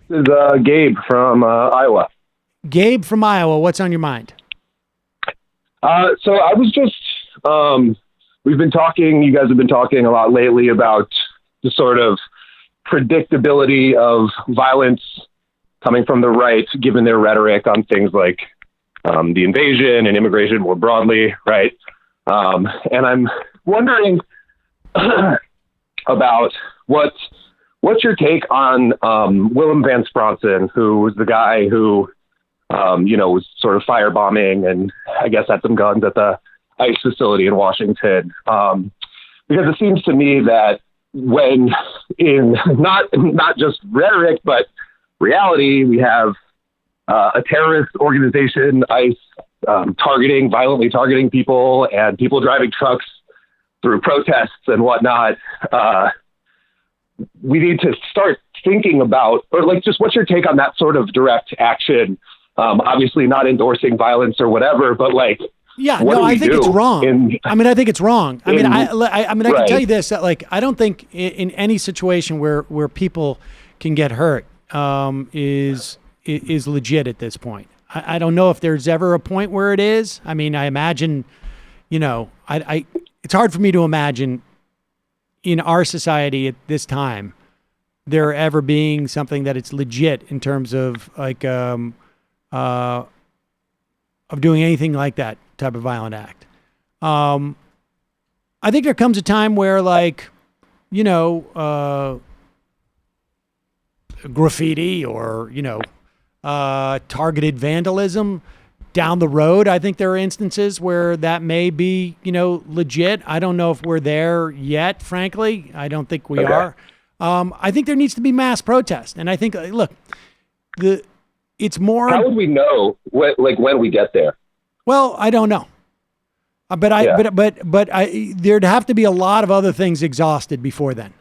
This is Gabe from Iowa. Gabe from Iowa, what's on your mind? So I was just, we've been talking, you guys have been talking a lot lately about the sort of predictability of violence coming from the right, given their rhetoric on things like the invasion and immigration more broadly, right? And I'm wondering about what's your take on Willem Van Spronsen, who was the guy who, was sort of firebombing and I guess had some guns at the ICE facility in Washington. Because it seems to me that when in not just rhetoric, but reality, we have a terrorist organization, ICE, violently targeting people and people driving trucks through protests and whatnot. We need to start thinking about, or like, just what's your take on that sort of direct action? Obviously not endorsing violence or whatever, but like, yeah, no, I think it's wrong. I think it's wrong. I can tell you this, that like, I don't think in any situation where people can get hurt is legit at this point. I don't know if there's ever a point where it is. I mean, I imagine, it's hard for me to imagine in our society at this time, there ever being something that it's legit in terms of like, of doing anything like that type of violent act. I think there comes a time where like, graffiti or, targeted vandalism down the road. I think there are instances where that may be, legit. I don't know if we're there yet, frankly. I don't think we are. I think there needs to be mass protest. And I think, look, it's more. How would we know when we get there? Well, I don't know. But there'd have to be a lot of other things exhausted before then.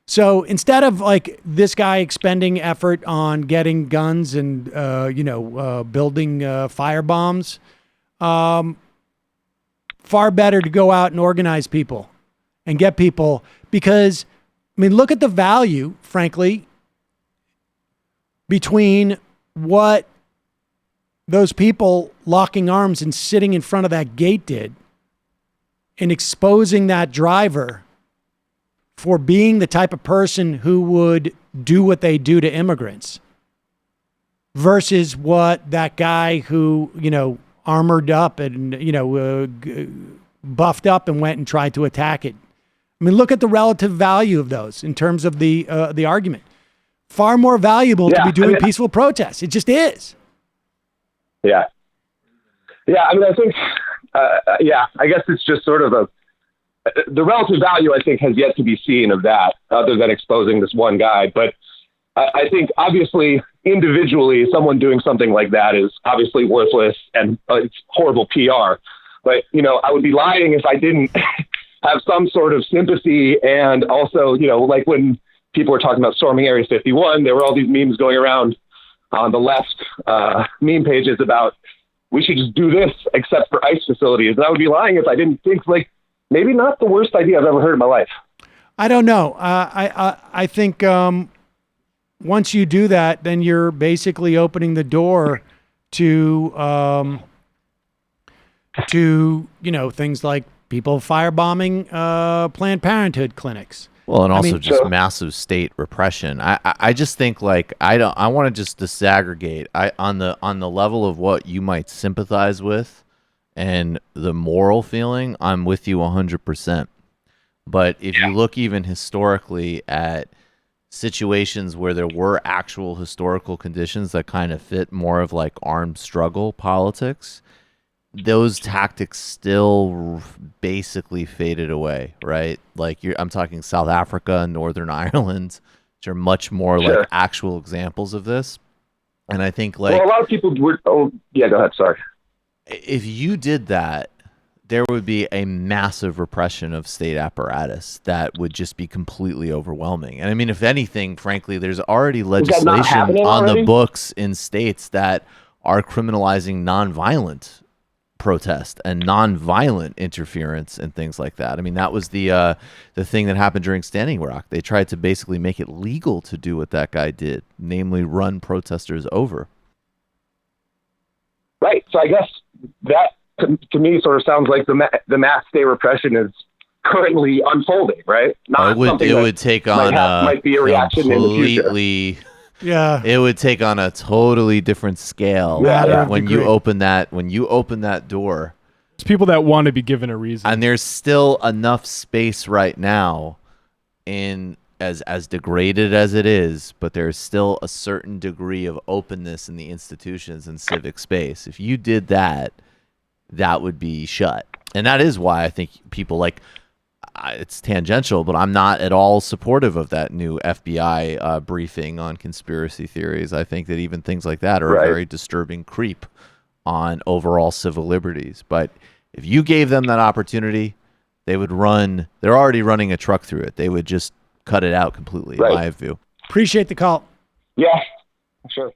So instead of like this guy expending effort on getting guns and, building fire bombs, far better to go out and organize people and get people, because I mean, look at the value, frankly, between what those people locking arms and sitting in front of that gate did and exposing that driver for being the type of person who would do what they do to immigrants versus what that guy who, armored up and, buffed up and went and tried to attack it. I mean, look at the relative value of those in terms of the argument. Far more valuable to be doing peaceful protests. It just is. Yeah. Yeah. I mean, I think, I guess it's just sort of the relative value, I think, has yet to be seen of that other than exposing this one guy. But I think obviously individually, someone doing something like that is obviously worthless and it's horrible PR. But, I would be lying if I didn't have some sort of sympathy. And also, like when people were talking about storming Area 51, there were all these memes going around on the left meme pages about we should just do this except for ICE facilities. And I would be lying if I didn't think like maybe not the worst idea I've ever heard in my life. I don't know. I think once you do that, then you're basically opening the door to things like people firebombing Planned Parenthood clinics. Well, and also massive state repression. I just think I want to just disaggregate on the level of what you might sympathize with and the moral feeling. I'm with you 100%. But if you look even historically at situations where there were actual historical conditions that kind of fit more of like armed struggle politics, those tactics still basically faded away, right? Like I'm talking South Africa and Northern Ireland, which are much more like actual examples of this. And I think a lot of people were. Oh, yeah, go ahead. Sorry. If you did that, there would be a massive repression of state apparatus that would just be completely overwhelming. And I mean, if anything, frankly, there's already legislation on the books in states that are criminalizing nonviolent protest and non-violent interference and things like that. I mean, that was the thing that happened during Standing Rock. They tried to basically make it legal to do what that guy did, namely run protesters over. Right. So I guess that to me sort of sounds like the mass state repression is currently unfolding, right? Not it would take on might be a reaction in the future. Yeah, it would take on a totally different scale when you open that door. It's people that want to be given a reason, and there's still enough space right now, in as degraded as it is, but there's still a certain degree of openness in the institutions and civic space. If you did that, that would be shut, and that is why I think people like. It's tangential, but I'm not at all supportive of that new FBI briefing on conspiracy theories. I think that even things like that are a very disturbing creep on overall civil liberties. But if you gave them that opportunity, they would run. They're already running a truck through it. They would just cut it out completely, in my view. Appreciate the call. Yeah, sure.